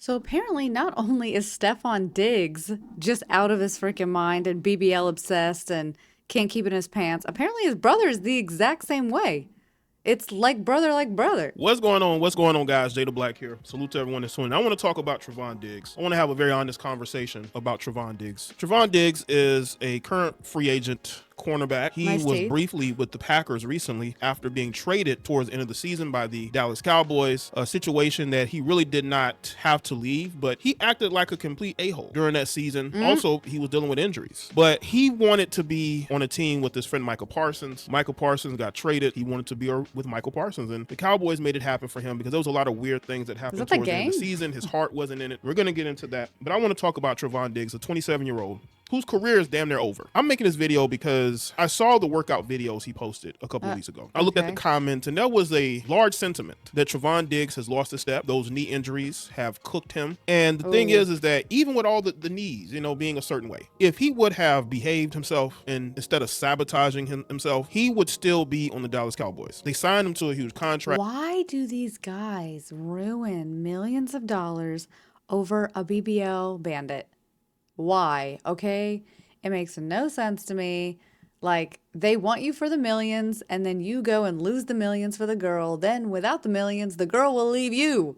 So apparently, not only is Stefon Diggs just out of his freaking mind and BBL obsessed and can't keep it in his pants, apparently his brother is the exact same way. It's like brother, like brother. What's going on? What's going on, guys? Jaye De Black here. Salute to everyone that's tuning in. I want to talk about Trevon Diggs. I want to have a very honest conversation about Trevon Diggs. Trevon Diggs is a current free agent cornerback. He Nice was teeth. briefly with the Packers recently after being traded towards the end of the season by the Dallas Cowboys, a situation that he really did not have to leave, but he acted like a complete a-hole during that season. Also, he was dealing with injuries, but he wanted to be on a team with his friend Michael Parsons. Michael Parsons got traded. He wanted to be with Michael Parsons, and the Cowboys made it happen for him because there was a lot of weird things that happened that the towards the end of the game? season. His heart wasn't in it. We're going to get into that, but I want to talk about Trevon Diggs, a 27-year-old whose career is damn near over. I'm making this video because I saw the workout videos he posted a couple of weeks ago. I looked at the comments, and there was a large sentiment that Trevon Diggs has lost a step. Those knee injuries have cooked him. And the thing is that even with all the knees, being a certain way, if he would have behaved himself and instead of sabotaging himself, he would still be on the Dallas Cowboys. They signed him to a huge contract. Why do these guys ruin millions of dollars over a BBL bandit? Why? Okay? It makes no sense to me. Like, they want you for the millions, and then you go and lose the millions for the girl. Then, without the millions, the girl will leave you.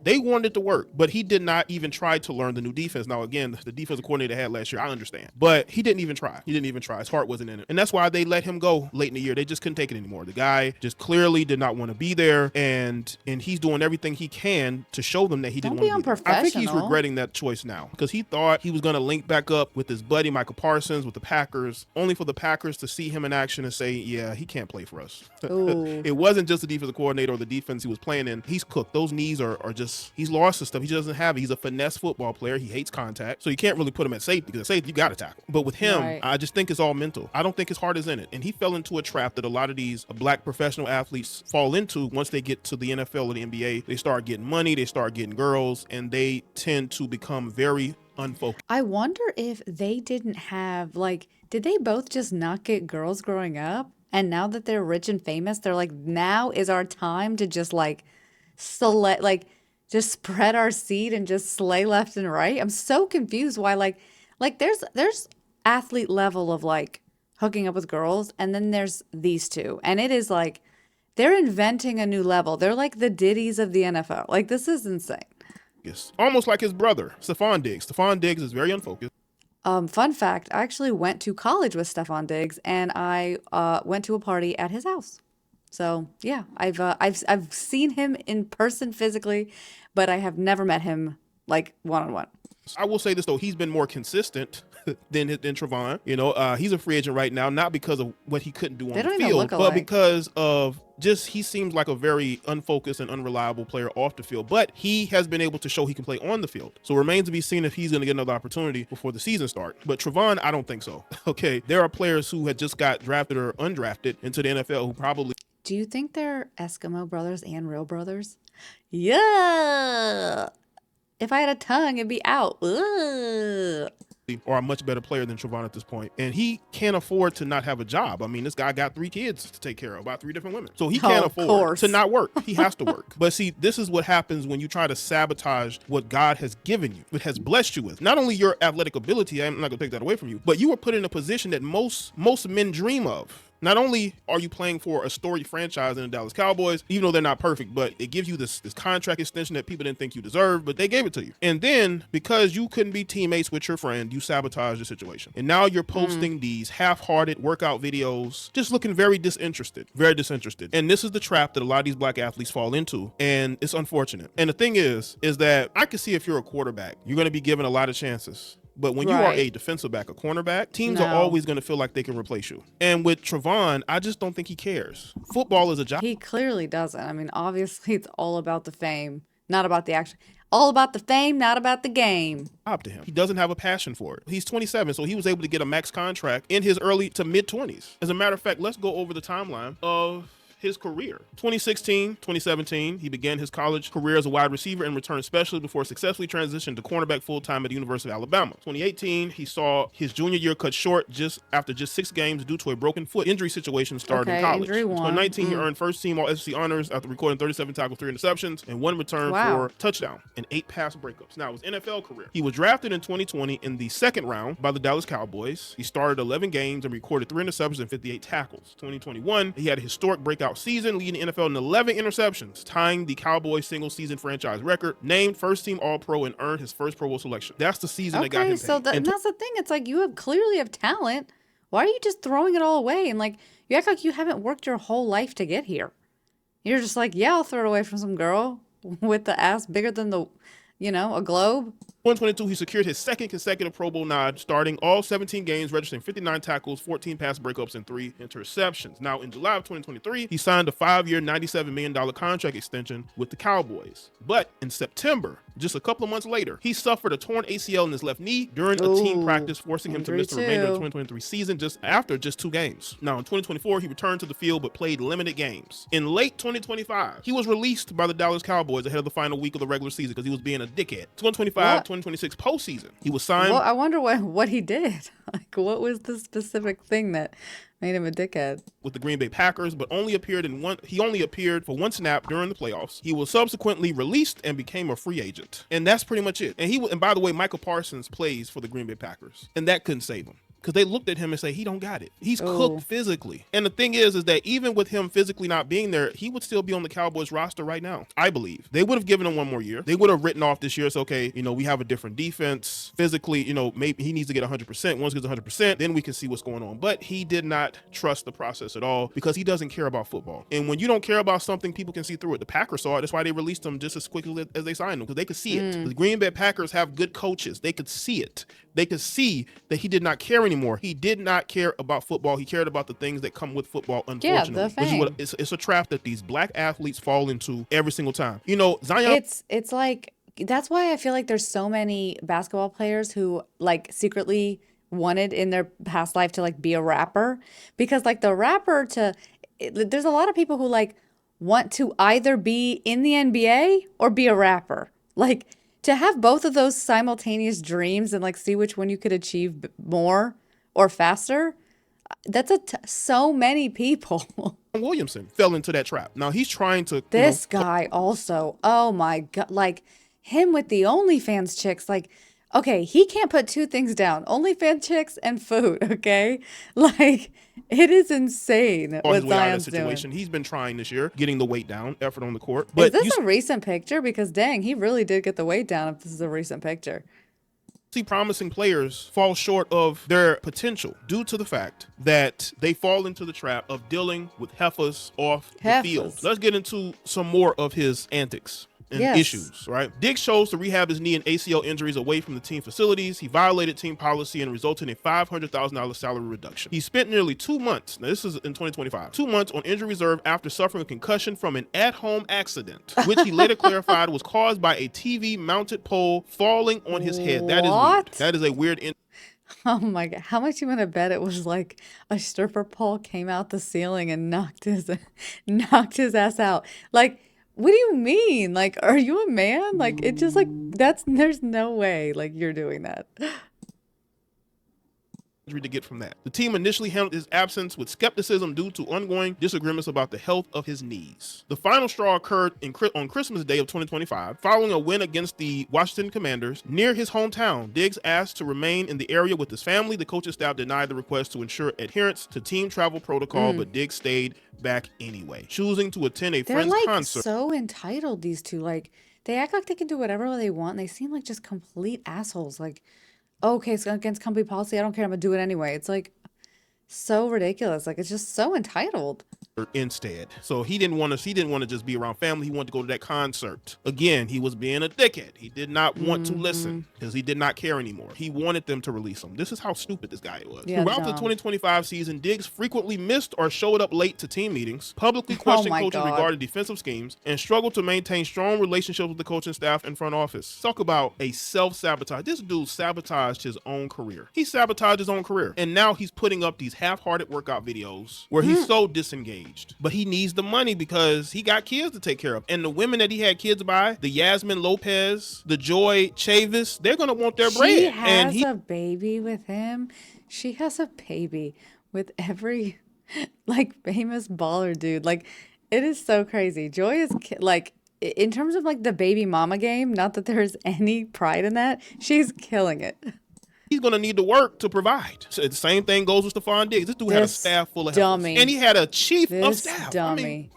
They wanted it to work, but he did not even try to learn the new defense. Now, again, the defensive coordinator had last year, I understand, but he didn't even try. His heart wasn't in it. And that's why they let him go late in the year. They just couldn't take it anymore. The guy just clearly did not want to be there, and he's doing everything he can to show them that he didn't want to be there. I think he's regretting that choice now because he thought he was going to link back up with his buddy Michael Parsons with the Packers, only for the Packers to see him in action and say, yeah, he can't play for us. It wasn't just the defensive coordinator or the defense he was playing in. He's cooked. Those knees are just, he's lost his stuff. He doesn't have it. He's a finesse football player. He hates contact. So you can't really put him at safety because at safety, you got to tackle. But with him, I just think it's all mental. I don't think his heart is in it. And he fell into a trap that a lot of these black professional athletes fall into once they get to the NFL or the NBA. They start getting money, they start getting girls, and they tend to become very unfocused. I wonder if they didn't have, like, did they both just not get girls growing up? And now that they're rich and famous, they're like, now is our time to just like select, like, just spread our seed and just slay left and right. I'm so confused why, like there's athlete level of like hooking up with girls, and then there's these two, and it is like they're inventing a new level. They're like the Diddies of the NFL. Like, this is insane. Almost like his brother, Stefon Diggs. Stefon Diggs is very unfocused. Fun fact, I actually went to college with Stefon Diggs, and I went to a party at his house. So yeah, I've seen him in person physically, but I have never met him like one-on-one. I will say this though, he's been more consistent than Trevon. He's a free agent right now, not because of what he couldn't do on the field, but because of just he seems like a very unfocused and unreliable player off the field. But he has been able to show he can play on the field. So it remains to be seen if he's going to get another opportunity before the season starts. But Trevon, I don't think so. Okay, there are players who had just got drafted or undrafted into the NFL who probably. Do you think they're Eskimo brothers and real brothers? Yeah. If I had a tongue, it'd be out. Ugh. Or a much better player than Trevon at this point. And he can't afford to not have a job. I mean, this guy got 3 kids to take care of, about 3 different women. So he can't afford to not work. He has to work. But see, this is what happens when you try to sabotage what God has given you, what has blessed you with. Not only your athletic ability, I'm not gonna take that away from you, but you were put in a position that most men dream of. Not only are you playing for a storied franchise in the Dallas Cowboys, even though they're not perfect, but it gives you this contract extension that people didn't think you deserved, but they gave it to you. And then because you couldn't be teammates with your friend, you sabotaged the situation. And now you're posting these half-hearted workout videos, just looking very disinterested. And this is the trap that a lot of these black athletes fall into, and it's unfortunate. And the thing is that I can see if you're a quarterback, you're going to be given a lot of chances. But when you are a defensive back, a cornerback, teams are always going to feel like they can replace you. And with Trevon, I just don't think he cares. Football is a job. He clearly doesn't. I mean, obviously, it's all about the fame, not about the action. All about the fame, not about the game. Up to him. He doesn't have a passion for it. He's 27, so he was able to get a max contract in his early to mid-20s. As a matter of fact, let's go over the timeline of his career. 2016, 2017, he began his college career as a wide receiver and returned specialist before successfully transitioned to cornerback full-time at the University of Alabama. 2018, he saw his junior year cut short just after 6 games due to a broken foot injury situation started in college. In 2019, he earned first-team All-SEC honors after recording 37 tackles, 3 interceptions, and 1 return for a touchdown and 8 pass breakups. Now, his NFL career. He was drafted in 2020 in the second round by the Dallas Cowboys. He started 11 games and recorded 3 interceptions and 58 tackles. 2021, he had a historic breakout season, leading the NFL in 11 interceptions, tying the Cowboys single-season franchise record, named first-team All-Pro, and earned his first Pro Bowl selection. That's the season that got him paid. So that's the thing. It's like you clearly have talent. Why are you just throwing it all away? And like you act like you haven't worked your whole life to get here. You're just like, yeah, I'll throw it away from some girl with the ass bigger than a globe. 2022, he secured his second consecutive Pro Bowl nod, starting all 17 games, registering 59 tackles, 14 pass breakups, and 3 interceptions. Now, in July of 2023, he signed a 5-year, $97 million contract extension with the Cowboys. But in September, just a couple of months later, he suffered a torn ACL in his left knee during a team practice, forcing him to miss the remainder of the 2023 season after 2 games. Now, in 2024, he returned to the field but played limited games. In late 2025, he was released by the Dallas Cowboys ahead of the final week of the regular season because he was being a dickhead. 2025-2026 postseason, he was signed. Well, I wonder what he did. Like, what was the specific thing that made him a dickhead? With the Green Bay Packers, but only appeared for 1 snap during the playoffs. He was subsequently released and became a free agent. And that's pretty much it. And by the way, Michael Parsons plays for the Green Bay Packers. And that couldn't save him. Because they looked at him and say, he don't got it. He's cooked physically. And the thing is that even with him physically not being there, he would still be on the Cowboys roster right now, I believe. They would have given him 1 more year. They would have written off this year. It's okay, we have a different defense. Physically, maybe he needs to get 100%. Once he gets 100%, then we can see what's going on. But he did not trust the process at all because he doesn't care about football. And when you don't care about something, people can see through it. The Packers saw it. That's why they released him just as quickly as they signed him, because they could see it. The Green Bay Packers have good coaches. They could see it. They could see that he did not care anymore. He did not care about football. He cared about the things that come with football, unfortunately. Yeah, the fame. Which is it's a trap that these black athletes fall into every single time. Zion. It's like, that's why I feel like there's so many basketball players who like secretly wanted in their past life to like be a rapper, because like there's a lot of people who like want to either be in the NBA or be a rapper. Like, to have both of those simultaneous dreams and like see which one you could achieve more or faster, that's so many people. Williamson fell into that trap. Now he's trying to. This guy also, oh my God, like him with the OnlyFans chicks, like, okay, he can't put 2 things down: OnlyFans chicks and food. Okay, like it is insane what Zion's doing. He's been trying this year, getting the weight down, effort on the court. But is this a recent picture? Because dang, he really did get the weight down. If this is a recent picture. See, promising players fall short of their potential due to the fact that they fall into the trap of dealing with heifers off the field. Let's get into some more of his antics and issues, right? Diggs chose to rehab his knee and ACL injuries away from the team facilities. He violated team policy and resulted in a $500,000 salary reduction. He spent nearly 2 months, now this is in 2025, 2 months on injury reserve after suffering a concussion from an at-home accident, which he later clarified was caused by a TV-mounted pole falling on his head. That is weird. That is a weird Oh my God. How much you want to bet it was like a stripper pole came out the ceiling and knocked his ass out? Like, what do you mean? Like, are you a man? Like, it just like, there's no way like you're doing that. To get from that. The team initially handled his absence with skepticism due to ongoing disagreements about the health of his knees. The final straw occurred on Christmas Day of 2025. Following a win against the Washington Commanders near his hometown, Diggs asked to remain in the area with his family. The coaching staff denied the request to ensure adherence to team travel protocol, but Diggs stayed back anyway, choosing to attend a friend's concert. They're so entitled, these two. Like, they act like they can do whatever they want. And they seem like just complete assholes. Like, okay, it's against company policy. I don't care. I'm gonna do it anyway. It's like so ridiculous. Like, it's just so entitled. Instead, so he didn't want to just be around family. He wanted to go to that concert. Again, he was being a dickhead. He did not want to listen because he did not care anymore. He wanted them to release him. This is how stupid this guy was. Throughout the 2025 season, Diggs frequently missed or showed up late to team meetings, publicly questioned coaches regarding defensive schemes, and struggled to maintain strong relationships with the coaching staff and front office. Talk about a self-sabotage. This dude sabotaged his own career. He sabotaged his own career, and now he's putting up these half-hearted workout videos where he's so disengaged. engaged. But he needs the money because he got kids to take care of. And the women that he had kids by, the Yasmin Lopez, the Joy Chavis, they're going to want their bread. She has a baby with him. She has a baby with every like famous baller dude. Like it is so crazy. Joy is like in terms of like the baby mama game, not that there's any pride in that. She's killing it. He's going to need to work to provide. So the same thing goes with Trevon Diggs. This dude had a staff full of dummy. helpers. And he had a chief of staff. Dummy.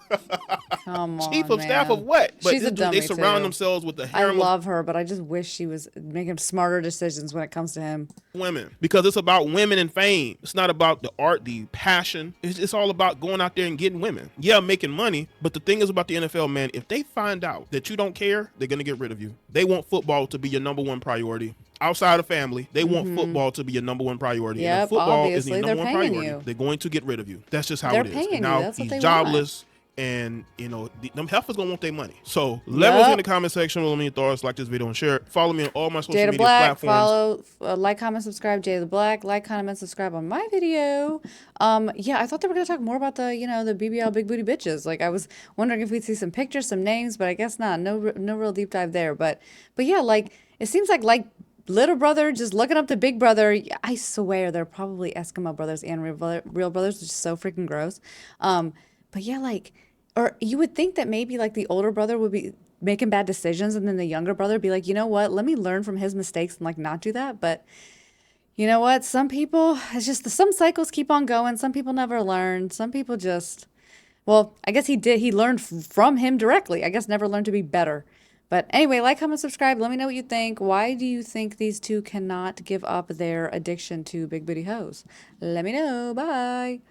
Come on, chief of staff of what? But she's a dummy they surround too. themselves with the I love her, but I just wish she was making smarter decisions when it comes to him. Women. Because it's about women and fame. It's not about the art, the passion. It's all about going out there and getting women. Yeah, making money. But the thing is about the NFL, man, if they find out that you don't care, they're going to get rid of you. They want football to be your number one priority. Outside of family, they want football to be your number one priority. Yep, and if football is obviously, your number one priority, you. They're going to get rid of you. That's just how they're it is. Paying and now you. That's he's what they jobless. Want. And, you know, them heifers going to want their money. So let us in the comment section. Let me your thoughts, like this video, and share it. Follow me on all my social Jaye De media Black, platforms. Follow, like, comment, subscribe, Jaye De Black. Like, comment, subscribe on my video. Yeah, I thought they were going to talk more about the, you know, the BBL big booty bitches. Like, I was wondering if we'd see some pictures, some names, but I guess not. No real deep dive there. But yeah, like, it seems like little brother just looking up to big brother. I swear they're probably Eskimo brothers and real brothers, which is so freaking gross. But yeah, like, or you would think that maybe like the older brother would be making bad decisions and then the younger brother would be like, you know what, let me learn from his mistakes and like not do that. But you know what, some people, it's just some cycles keep on going. Some people never learn. Some people just, well, I guess he learned from him directly. I guess never learned to be better. But anyway, like, comment, subscribe. Let me know what you think. Why do you think these two cannot give up their addiction to big booty hoes? Let me know. Bye.